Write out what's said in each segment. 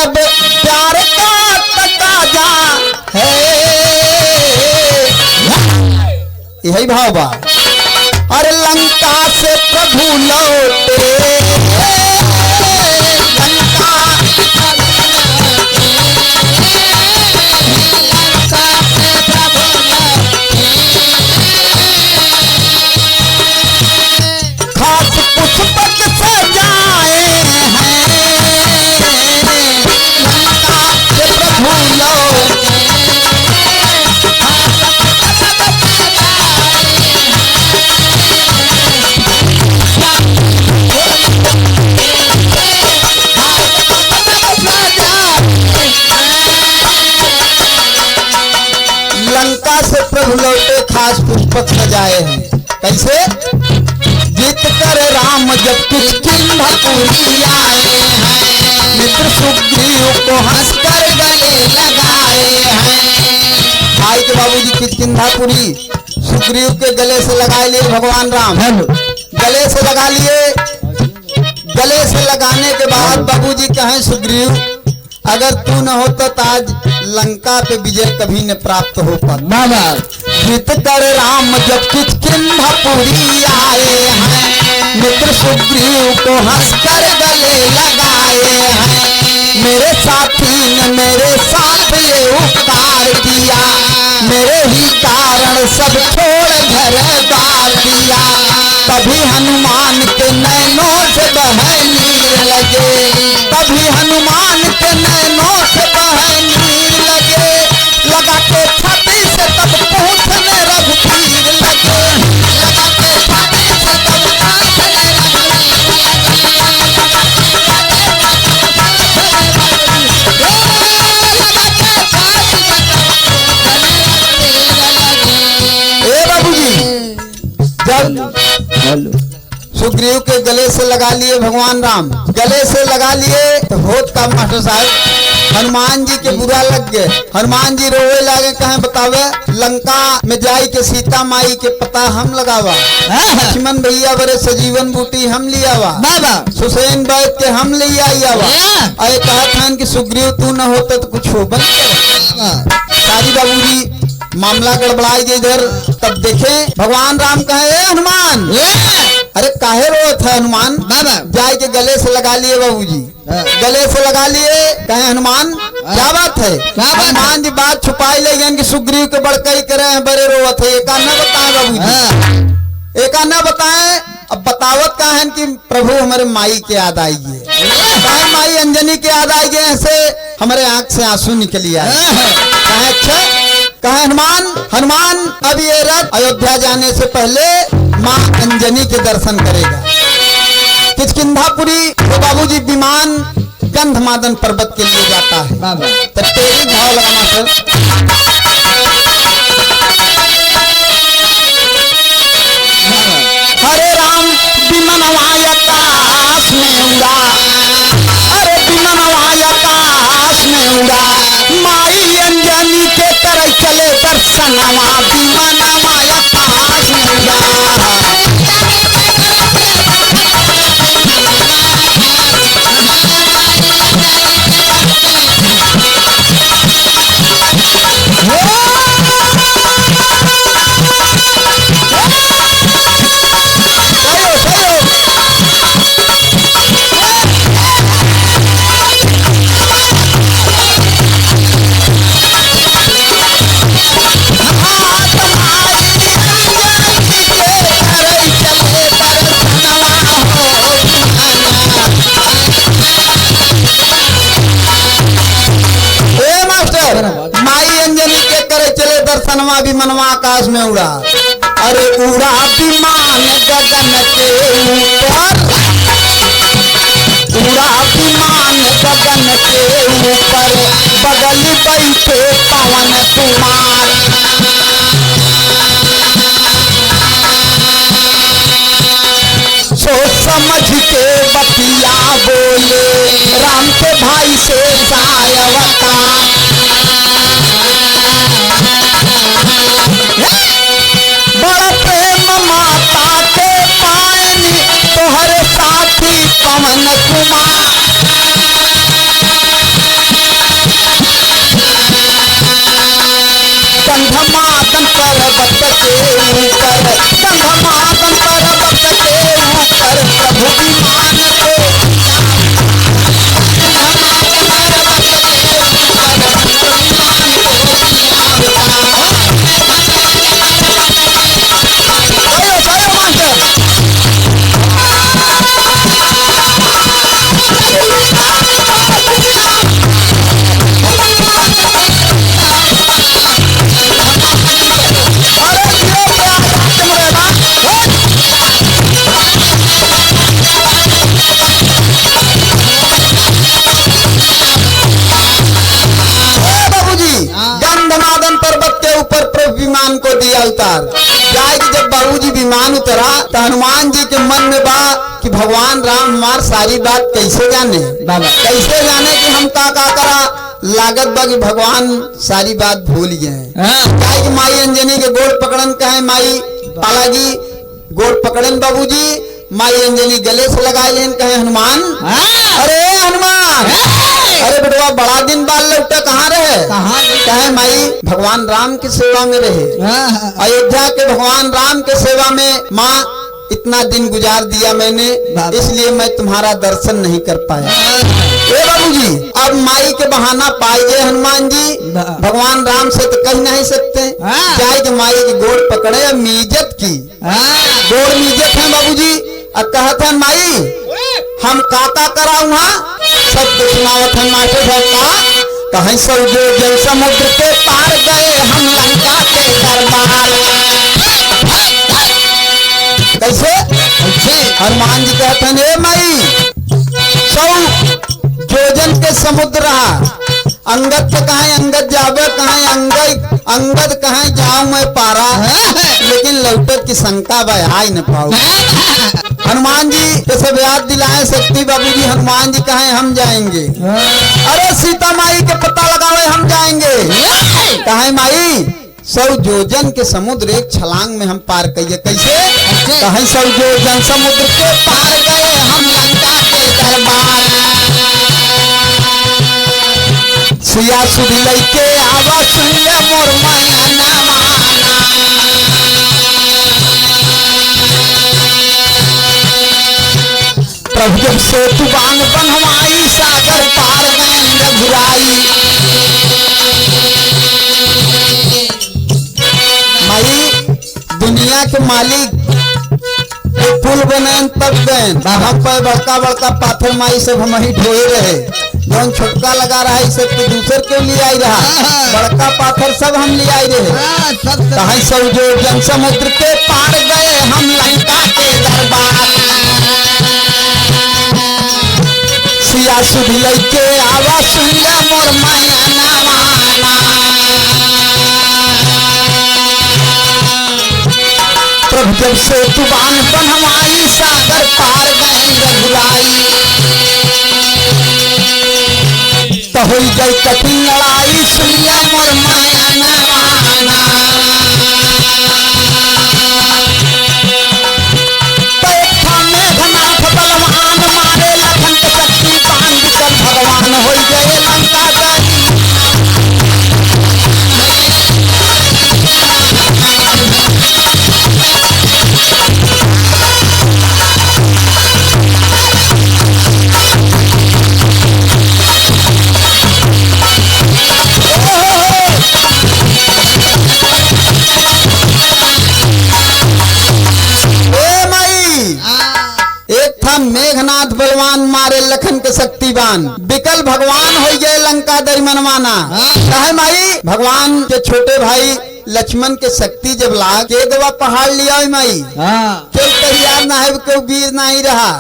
अब प्यार का तकाजा है। यही भाव बा। अरे लंका से प्रभु लौटे, खास पुष्पक सजाए हैं, लंका से प्रभु लौटे। लंका से प्रभु लौटे खास पुष्पक सजाए हैं। कैसे? जीत कर राम जब किष्किंधापुरी आए हैं, मित्र सुग्रीव को हंसकर गले लगाए हैं। आई के बाबूजी किष्किंधापुरी सुग्रीव के गले से लगा लिए भगवान राम, गले से लगा लिए। गले से लगाने के बाद बाबूजी कहें सुग्रीव अगर तू न होता तो आज लंका पे विजय कभी न प्राप्त हो पाता। जीत कर राम जब किष्किंधापुरी आए हैं, मित्र सुग्रीव को हंसकर गले लगाए हैं। मेरे साथी ने मेरे साथ ये उपकार किया, मेरे ही कारण सब छोड़ घर बार दिया। तभी हनुमान के नैनों से बहे नीर लगे, तभी हनुमान के नैनों से बहे नीर लगे। लगा के छाती से तब पूछने रघुवीर लगे, लगा के छाती से तब पूछने सुग्रीव के गले से लगा लिए भगवान राम, गले से लगा लिए तो होत का मास्टर साहब हनुमान जी के बुरा लग गए। हनुमान जी रोए लागे, कहे बतावे लंका में जाई के सीता माई के पता हम लगावा, लक्ष्मण भैया बड़े सजीवन बूटी हम लियावा, सुसैन बैठ के हम ले आवा। अरे कहत हन कि सुग्रीव तू न होता तो कुछ हो बन। सारी बाबूजी मामला गड़बड़ाई गई इधर। तब देखे भगवान राम कहे हनुमान, अरे काहे रोत है हनुमान? जाए के गले से लगा लिए बाबूजी, गले से लगा लिए। कहे हनुमान क्या बात है? हनुमान जी बात छुपाई ले गए कि सुग्रीव के बड़कई करे हैं बड़े रोवत है। एक न बताए बाबूजी, एक न बताए। अब बतावत का है कि प्रभु हमारे माई के याद आई है, माई अंजनी के याद आई गए, ऐसे हमारे आंख से आंसू निकली आए। कहे अच्छा, कहे हनुमान, हनुमान अब ये रथ अयोध्या जाने से पहले माँ अंजनी के दर्शन करेगा। किष्किंधापुरी तो बाबूजी विमान गंधमादन पर्वत के लिए जाता है। तो तेरी भाव लगा मास्टर। हरे राम विमानवाय आकाश में उड़ा, अरे विमानवाय आकाश में उड़ा, माई अंजनी के तरह चले दर्शनवा, विमानवाय आकाश में उड़ा। माई अंजनी के करे चले दर्शनवा, विमानवा आकाश में उड़ा। अरे उड़ा विमान गगन के ऊपर, उड़ा विमान गगन के ऊपर, बगल बैठे पवन कुमार। सोच समझ के बतिया बोले, राम के भाई से सायवता। बड़ा प्रेम माता के पायनी, तोहरे साथी पवन कुमार। लिया उतार। जाए कि जब बाबूजी विमान उतरा तो हनुमान जी के मन में बा कि भगवान राम हमार सारी बात कैसे जाने, कैसे जाने कि हम का करा। लागत बा कि भगवान सारी बात भूल गए। जाए कि माई अंजनी के गोड़ पकड़न कहे माई पालाजी गोड़ पकड़न बाबूजी। माई अंजनी गले से लगा लेन कहे हनुमान, अरे हनुमान, अरे बेटवा बड़ा दिन बाद लौटा कहाँ रहे? कहे माई भगवान राम की सेवा में रहे, अयोध्या के भगवान राम के सेवा में माँ इतना दिन गुजार दिया मैंने, इसलिए मैं तुम्हारा दर्शन नहीं कर पाया। ए बाबूजी अब माई के बहाना पाए गए हनुमान जी, भगवान राम से तो कह नहीं सकते। जाए कि माई की गोड़ पकड़े और मीजत की, गोड़ मीजत है बाबूजी। अब कहते हैं माई हम काका कराऊ हाँ सब कुछ सुनावत है मास्टर साहब का। कहीं सब जो जल समुद्र के पार गए हम लंका के दरबार। कैसे हनुमान जी कहते हैं ए माई 100 जोजन के समुद्र रहा, अंगद तो कहे अंगद जावे कहे अंगद कहे जाऊं मैं पारा, लेकिन लौटत की शंका बहाई न पाऊ। हनुमान जी जैसे याद दिलाए शक्ति बाबूजी, हनुमान जी कहे हम जाएंगे। अरे सीता माई के पता लगावे हम जाएंगे। कहे माई 100 जोजन के समुद्र एक छलांग में हम पार करिए। कैसे? कहे 100 जोजन समुद्र के पार गए हम लंका के दरबार। सिया सुधी लैके आवा सुन ले मोर मैना माना। प्रभु जब सेतु बांध बनवाई सागर पार गए रघुराई। माई दुनिया के मालिक पुल बने तब गए, हम पर बड़का बड़का पाथर माई सब हम ही ढोए रहे, जौन छोटका लगा रहा है सब तो दूसर के लिए आई रहा, बड़का पाथर सब हम ले आई रहे। कहीं 100 जोजन समुद्र के पार गए हम लंका के दरबार। सिया सुधी लैके आवा सुन ले मोर मैना माना। प्रभु जब सेतु बांध बनवाई सागर पार गए रघुराई। तो हो गई कठिन लड़ाई सुन ले मोर मैना माना। तो एक था मेघनाथ बलवान मारे लखन के शक्ति बांध कर भगवान हो गए लंका दानी। मेघनाथ बलवान मारे लखन के शक्तिवान, बिकल भगवान हो गए लंका दरी मनमाना। कहे माई भगवान के छोटे भाई लक्ष्मण के शक्ति जब ला के दवा पहाड़ लिया माई, क्यों तैयार ना है क्यों वीर नहीं रहा।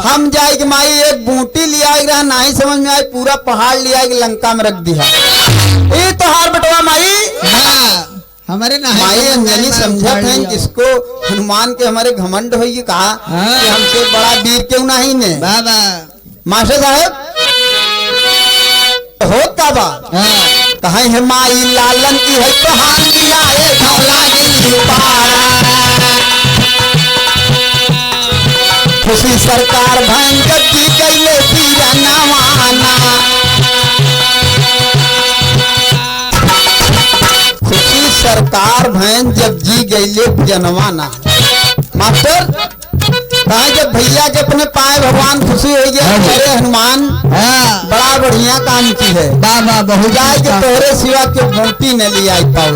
हम जाए कि माई एक बूटी लिया रहा नहीं समझ में आए, पूरा पहाड़ लिया लंका में रख दिया। ये तो हार बटवा माई हमारे माई अंजनी समझत है जिसको हनुमान के हमारे घमंड होगी कहा कि हमसे बड़ा वीर क्यों नहीं ने। बाबा मास्टर साहब होता बा कहे है माई लालन की है तो हाथ लिया खुशी सरकार भयंकर की कैले पीरा नवाना। सरकार भैन जब जी गईले जनवाना। मास्टर कहा जब भैया के अपने पाए भगवान खुशी हो गया। अरे हनुमान बड़ा बढ़िया काम की है बाबा बहु जाए के तोहरे सिवा के बूटी न ले आई पाओ।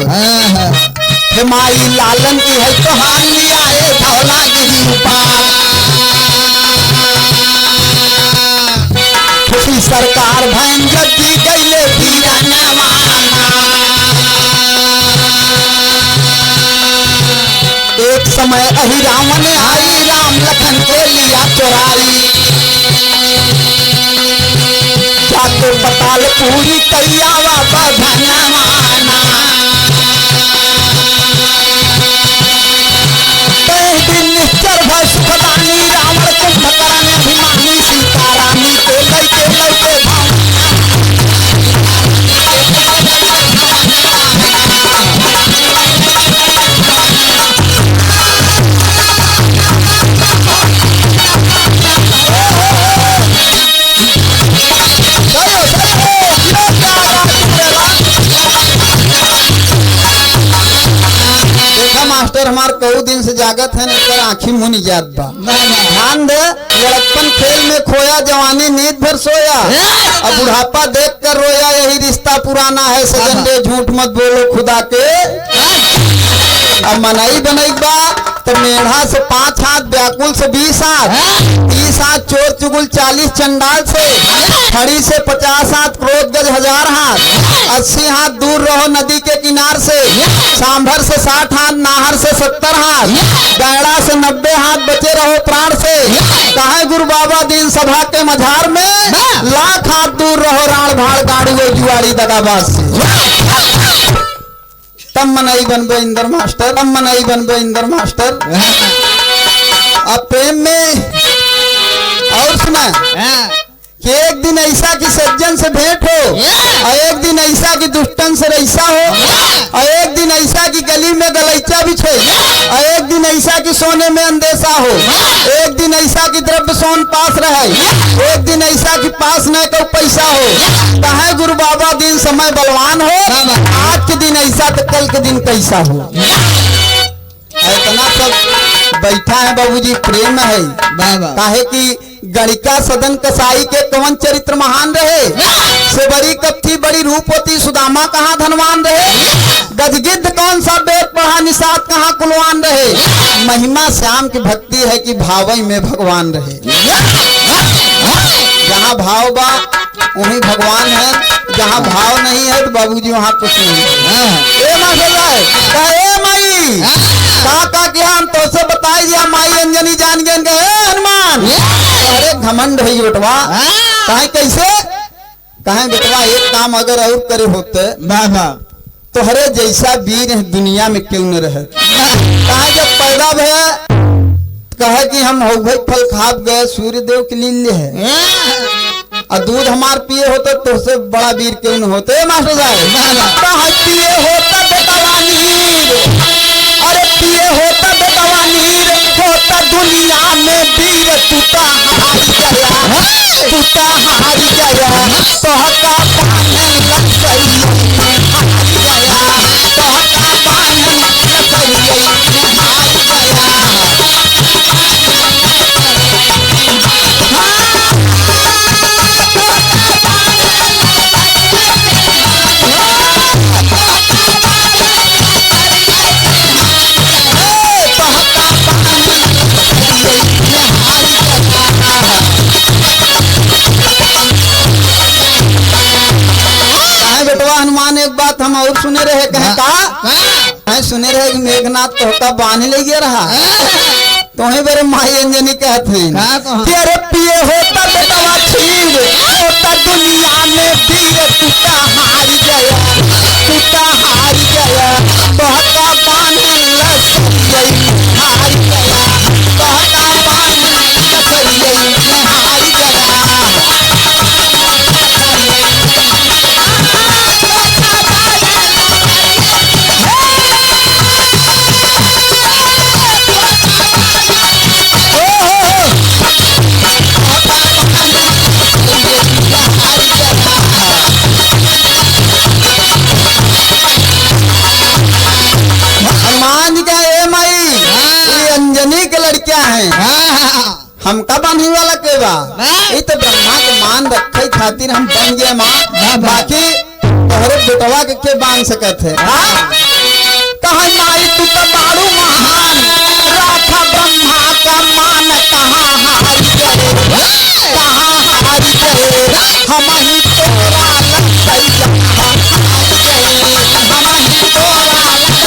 माई लालन की है तो हाथ लिया धौला गिरी खुशी सरकार भैन जब जी गईले पीरा नवाना। एक समय अहि रावण आई राम लखन के लिया चोराई। जाके पताल पूरी करियावा बधनवाना। दिन से जागत है नहीं आँखी मुनी जात बा। ध्यान दे, लड़कपन खेल में खोया, जवानी नींद भर सोया, अब बुढ़ापा देख कर रोया, यही रिश्ता पुराना है सजन रे, झूठ मत बोलो खुदा के। अब मनाई बनई बा तो मेढ़ा से 5 हाथ, व्याकुल से 20 हाथ, 30 हाथ, चोर चुगुल 40 चंडाल से, खड़ी से 50 हाथ, क्रोध गज 1000 हाथ, 80 हाथ दूर रहो नदी के किनार से, सांभर से 60 हाथ, नाहर से 70 हाथ, गैड़ा से 90 हाथ, बचे रहो प्राण से, कहे गुरु बाबा दीन सभा के मझार में, लाख हाथ दूर रहो राण भाड़ गाड़ी वो जुआड़ी दगाबाज से। तब मनाई बनबे इंदर मास्टर, तब मनाई बनबे इंदर मास्टर। अब प्रेम में और सुना कि एक दिन ऐसा कि सज्जन से भेंट हो, और एक दिन ऐसा कि दुष्टन से रईसा हो, और एक दिन ऐसा कि गली में गलैचा बिछे, और एक दिन ऐसा कि सोने में अंदेशा हो, एक दिन ऐसा कि द्रव्य सोन पास रहे, एक दिन ऐसा कि पास न को पैसा हो, कहे गुरु बाबा दिन समय बलवान हो, आज के दिन ऐसा तो कल के दिन कैसा हो। इतना सब बैठा है बाबूजी, प्रेम है काहे कि गणिका सदन कसाई के कवन चरित्र महान रहे, से बड़ी कपथी बड़ी रूपवती सुदामा कहाँ धनवान रहे, गजगिद्ध कौन सा वेद पढ़ा निषाद कहाँ कुलवान रहे, महिमा श्याम की भक्ति है कि भावई में भगवान रहे। जहाँ भाव बा वहीं भगवान है, जहाँ भाव नहीं है तो बाबूजी वहाँ कुछ नहीं है। माई का क्या हम तो से बताई दिया, माई अंजनी जान गए हनुमान, अरे घमंड है बेटवा, कहे कैसे कहे बेटवा एक काम अगर और करे होते तो हरे जैसा वीर है दुनिया में क्यों न रहे। कहे जब पैदा भे कहे कि हम हो गए फल खाप गए सूर्य देव के लीले है, और दूध हमार पिए होते तो से बड़ा वीर क्यों न होते। मास्टर साहब पिए होता बेटवा नीर, अरे पिए होता बेटवा नीर, होता दुनिया में वीर, टूटा हार गया, टूटा हार गया, तोहका पानी लग गई हार गया, तोहका पानी लग गई हार गया। हनुमान एक बात हम और सुने रहे, कहे का सुने रहे कि मेघनाथ तोहका बांध ले गया रहा, तो ही मेरे माई अंजनी कहते हैं कि अरे पिए होता बेटवा खीर, होता दुनिया में वीर, टूटा हार गया, टूटा हार गया, तोहका बांध लसई हार गया, तोहका बांध लसई हार गया। हमका बांधने वाला के बा, ये तो ब्रह्मा के मान रखे खातिर हम बन गए माँ, बाकी तोहरे बेटवा के बांध सकत है। कहा माई तू तो बाड़ू महान, राखा ब्रह्मा का मान, कहाँ हार गए, कहाँ हार गए, हम ही तोरा लग सैया हार गए, हम ही तोरा लग सैया हार गए।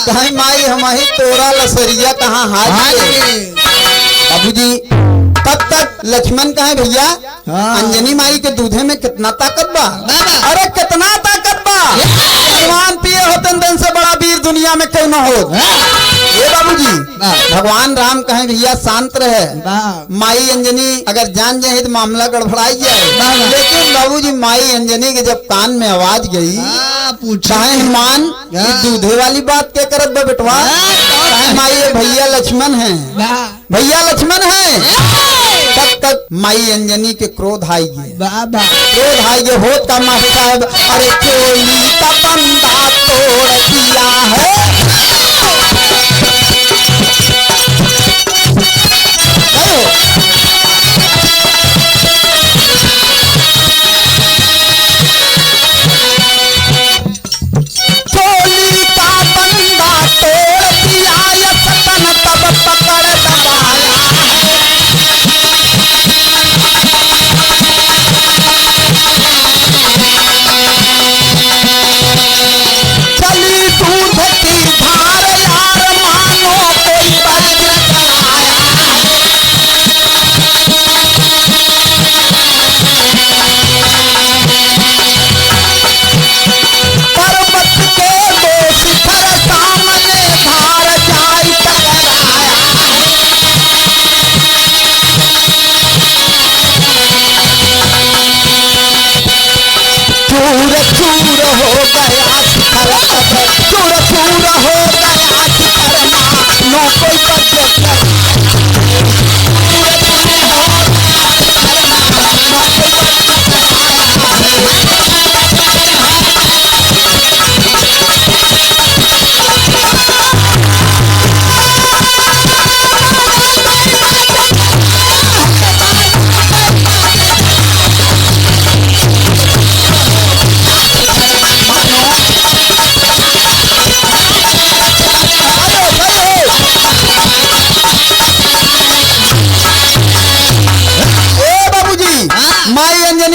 कहीं माई हमारी तोरा लसरिया कहाँ हार गए। बाबूजी तब तक लक्ष्मण कहे भैया अंजनी माई के दूधे में कितना ताकत बा, अरे कितना ताकत बा, भगवान पिए होतन से बड़ा वीर दुनिया दुनिया में क्यों न हो। ये बाबूजी भगवान राम कहे भैया शांत रहे, माई अंजनी अगर जान जाए तो मामला गड़बड़ाई जाए। लेकिन बाबूजी माई अंजनी के जब कान में आवाज गई कहे हनुमान दूधे वाली बात क्या करत बा बेटवा, कहे माई ये भैया लक्ष्मण है, भैया लक्ष्मण है। तब तक माई अंजनी के क्रोध आई क्रोध आई गए हो का मास्टर साहब, अरे कोई का बंदा तोड़ दिया है।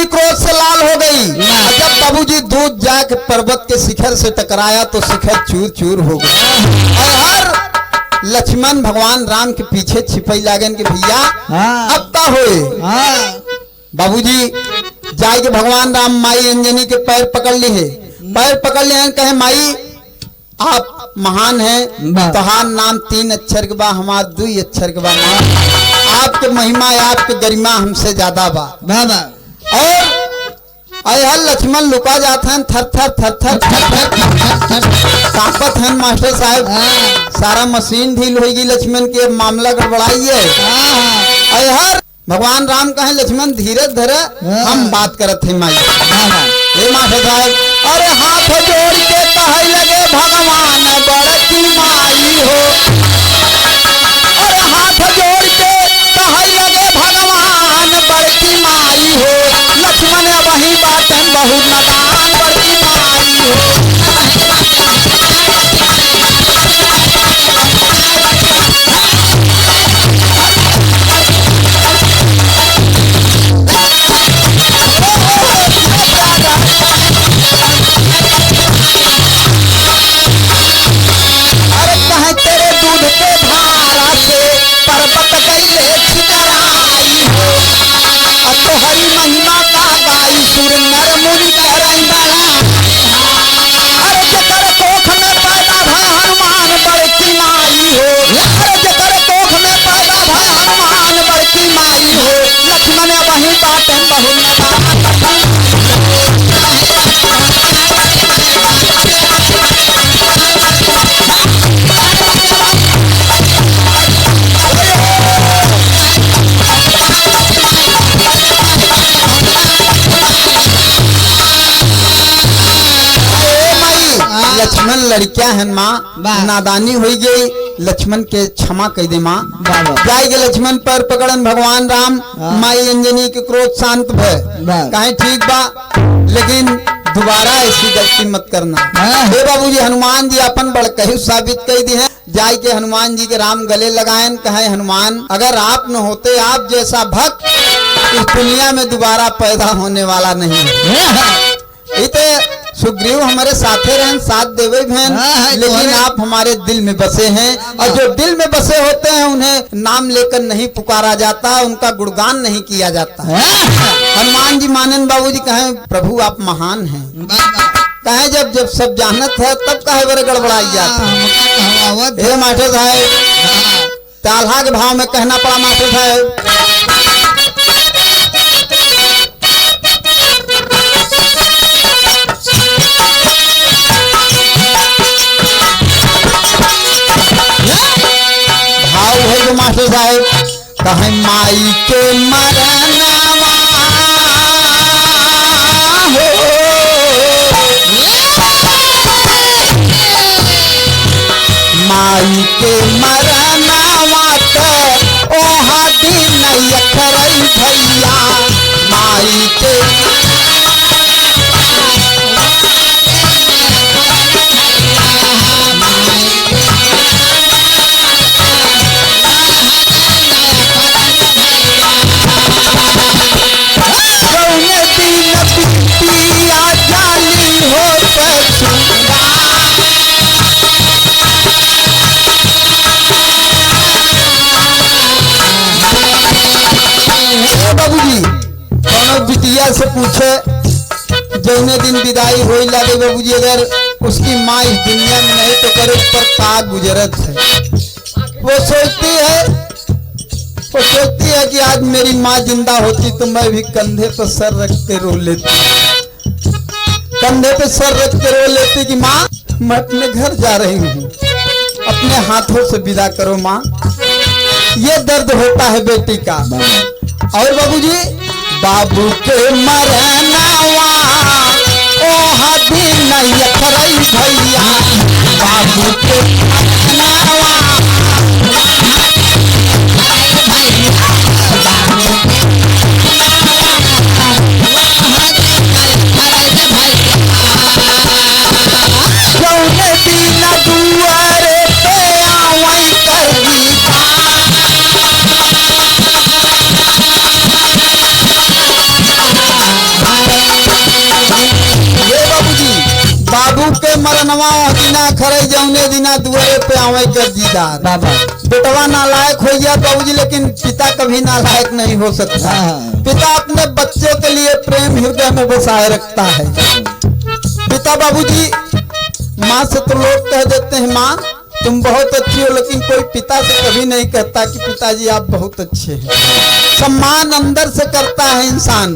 क्रोध से लाल हो गई। जब बाबूजी दूध जाके पर्वत के शिखर से टकराया तो शिखर चूर चूर हो गया। और हर लक्ष्मण भगवान राम के पीछे छिपई लागन के भैया अब का होए। बाबूजी जाए के भगवान राम माई अंजनी के पैर पकड़ ली है, पैर पकड़ लिए हैं, कहे माई आप महान हैं, तोहार नाम 3 अक्षर के बा, हमार 2 अक्षर के बा, आपके महिमा आपके गरिमा हमसे ज्यादा बा। और लक्ष्मण लुका जाते हैं, थर थर थर थर कांपत हैं मास्टर साहब, सारा मशीन ढील होगी लक्ष्मण के, मामला गड़बड़ाई है। हर भगवान राम कहे लक्ष्मण धीरे धरे हम बात करत थे माई। हे मास्टर साहब, अरे हाथ जोड़ के कहे लगे भगवान बड़की माई हो, अरे हाथ जोड़ के कहे लगे भगवान बड़की माई हो, लक्ष्मण वही बातन बहुत नादान बड़की माई हो। लक्ष्मण लड़किया है माँ, नादानी हो गई, लक्ष्मण के क्षमा कह दे माँ। जाएगे लक्ष्मण पर पकड़न भगवान राम, माई अंजनी के क्रोध शांत भय, कहे ठीक बा लेकिन दोबारा ऐसी गलती मत करना। हे बाबूजी हनुमान जी अपन बड़कही साबित कर दी है। जाय के हनुमान जी के राम गले लगाएं, कहे हनुमान अगर आप न होते, आप जैसा भक्त इस दुनिया में दोबारा पैदा होने वाला नहीं है। इते सुग्रीव हमारे साथे रहन, साथ देवे बहन, लेकिन आप हमारे दिल में बसे हैं, और जो दिल में बसे होते हैं उन्हें नाम लेकर नहीं पुकारा जाता, उनका गुणगान नहीं किया जाता। हनुमान जी मानन बाबूजी कहें प्रभु आप महान हैं, कहे जब जब सब जानत है तब कहे बड़े गड़बड़ाई जात हे मास्टर साहब ताल्हा के भाव में कहना पड़ा मास्टर साहब भाव है जो मास्टर साहब कहे माई के मरनवा माई के मरनवा तो ओहा दिन यखरई भैया माई के बिटिया से पूछे जौने दिन विदाई हो लगे बाबूजी अगर उसकी माँ इस दुनिया में नहीं तो करे पर का गुजरत है वो सोचती है कि आज मेरी माँ जिंदा होती तो मैं भी कंधे पर सर रख के रो लेती कंधे पे सर रख के रो लेती कि माँ मैं अपने घर जा रही हूँ अपने हाथों से विदा करो माँ ये दर्द होता है बेटी का। और बाबूजी बाबू के मरनवा ओहा दिन यखरई भैया बाबू के मरनवा जौने दिन दुआरे पे आवई कर दीता बाबू के मरनवा दिना खरे जौने दिना दुआरे पे आवे कर दीदार बाबा बेटवा नालायक हो गया बाबूजी लेकिन पिता कभी नालायक नहीं हो सकता पिता अपने बच्चे के लिए प्रेम हृदय में बसाए रखता है। पिता बाबूजी माँ से तो लोग कह देते हैं माँ तुम बहुत अच्छी हो लेकिन कोई पिता से कभी नहीं कहता कि पिताजी आप बहुत अच्छे हैं। सम्मान अंदर से करता है इंसान।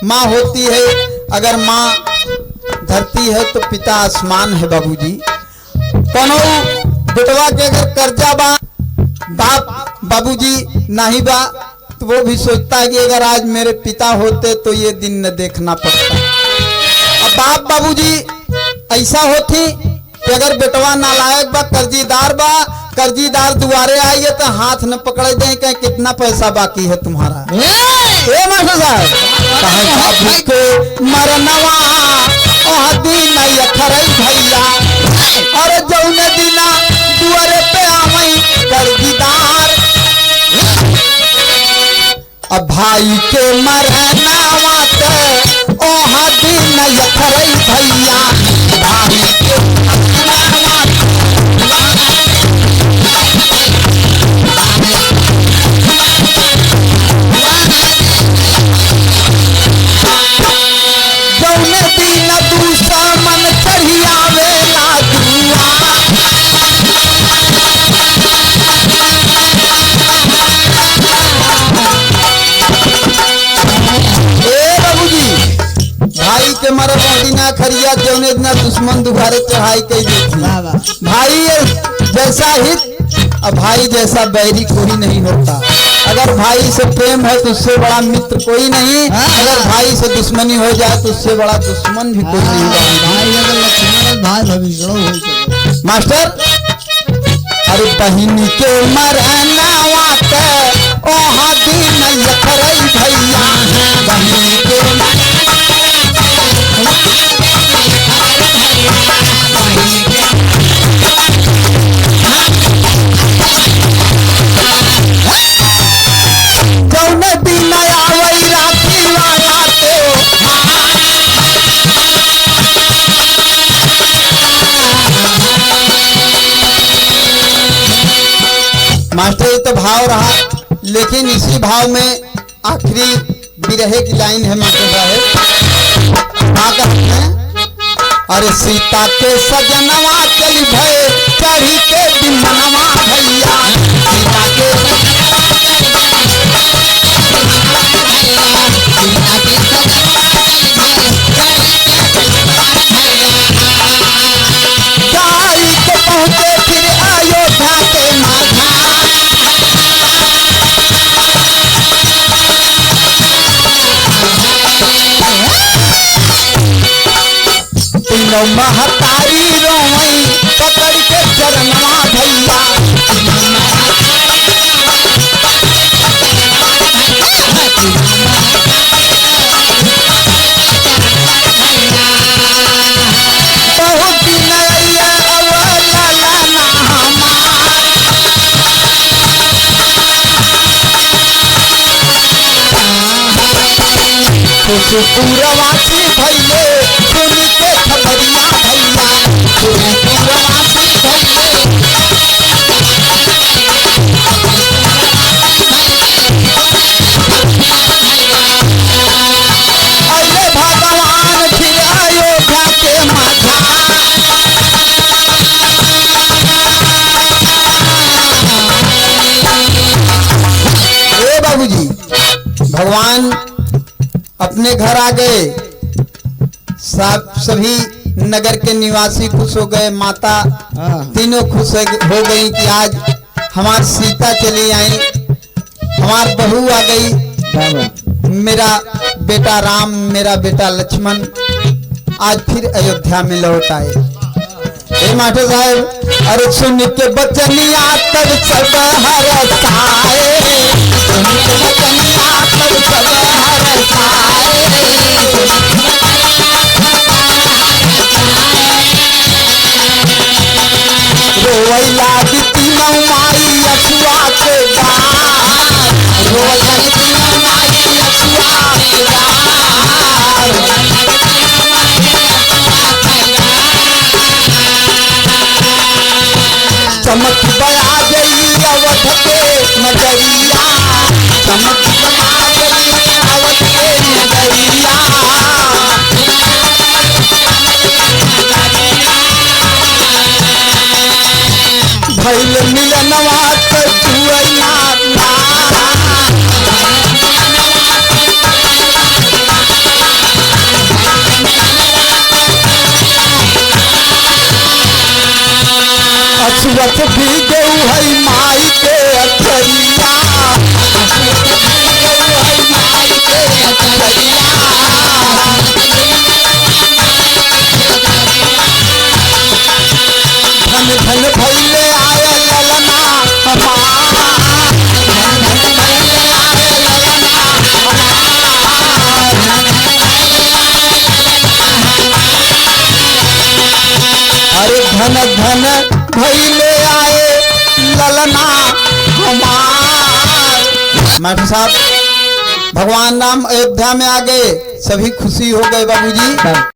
माँ होती है अगर माँ धरती है तो पिता आसमान है बाबूजी। कोनो बेटवा के अगर कर्जा बा बाप बाबूजी नहीं बा तो वो भी सोचता है कि अगर आज मेरे पिता होते तो ये दिन न देखना पड़ता। अब बाप बाबूजी ऐसा होती कि अगर बेटवा नालायक बा कर्जीदार दुआरे आइए तो हाथ न पकड़े दें कहीं कितना पैसा बाकी है तुम्हारा। मास्टर साहब बाबू के मरनवा ओहा दिन यखरई भैया और जौने दिना दुआरे पे आवई कर्जीदार अब भाई के मरनवा ते ओहा दिन यखरई भैया भाई के मरनवा जौने दिन दुश्मन चढ़ियावेला दुआ बाबूजी भाई के मरब दिना खरिया जौने दिना दुश्मन दुबारे चढ़ाई कई देती भाई जैसा हित अब भाई जैसा बैरी कोई नहीं होता। अगर भाई से प्रेम है तो उससे बड़ा मित्र कोई नहीं अगर भाई से दुश्मनी हो जाए तो उससे बड़ा दुश्मन भी कोई नहीं। मास्टर अरे बहिनी के मरनवा ते ओहा दिन यखरई भैया बहिनी के जौने दिन आवई राखी वाला तो मास्टर ये तो भाव रहा लेकिन इसी भाव में आखिरी बिरहे की लाइन है मास्टर साहब क्या कहते हैं? अरे सीता के सजनवा चली भय चढ़ी के बिमनवा भैया, सीता के जाई के पहुंचे फिर अयोध्या के माझा, तीनों महतारी रोई पकड़ के चरणवा भैया, बहुत दिन अइया अब लाला ना हमार, खुशपुरवासी भैले सुन के खबरिया भैया, खुशपुरवासी भैले अरे भगवान फिर अयोध्या के माझा, ए बाबूजी भगवान अपने घर आ गए, सब सभी नगर के निवासी खुश हो गए, माता तीनों खुश हो गई कि आज हमार सीता चली आई, हमार बहू आ गई, मेरा बेटा राम मेरा बेटा लक्ष्मण आज फिर अयोध्या में लौट आए। ए मास्टर साहब अरे सुन के बचनिया तब सब हरसाए, सुन के बचनिया तब सब हरसाए, रोवैला तीनों माई अछुआ के गार, रोवैला तीनों माई अछुआ के गार, चमक बया गई अवध के नगरिया, चमक बया गई अवध के नगरिया, भैल मिलनवा तो जुआइना ना, अछुअत भी गऊ है माई के अचरिया, अछुअत भी गऊ है माई के अचरिया, धन धन भैले आए ललना हमार, धन धन भैले आए ललना हमार, अरे धन धन भैले आए ललना हमार। मास्टर साहब भगवान राम अयोध्या में आ गए, सभी खुशी हो गए बाबूजी।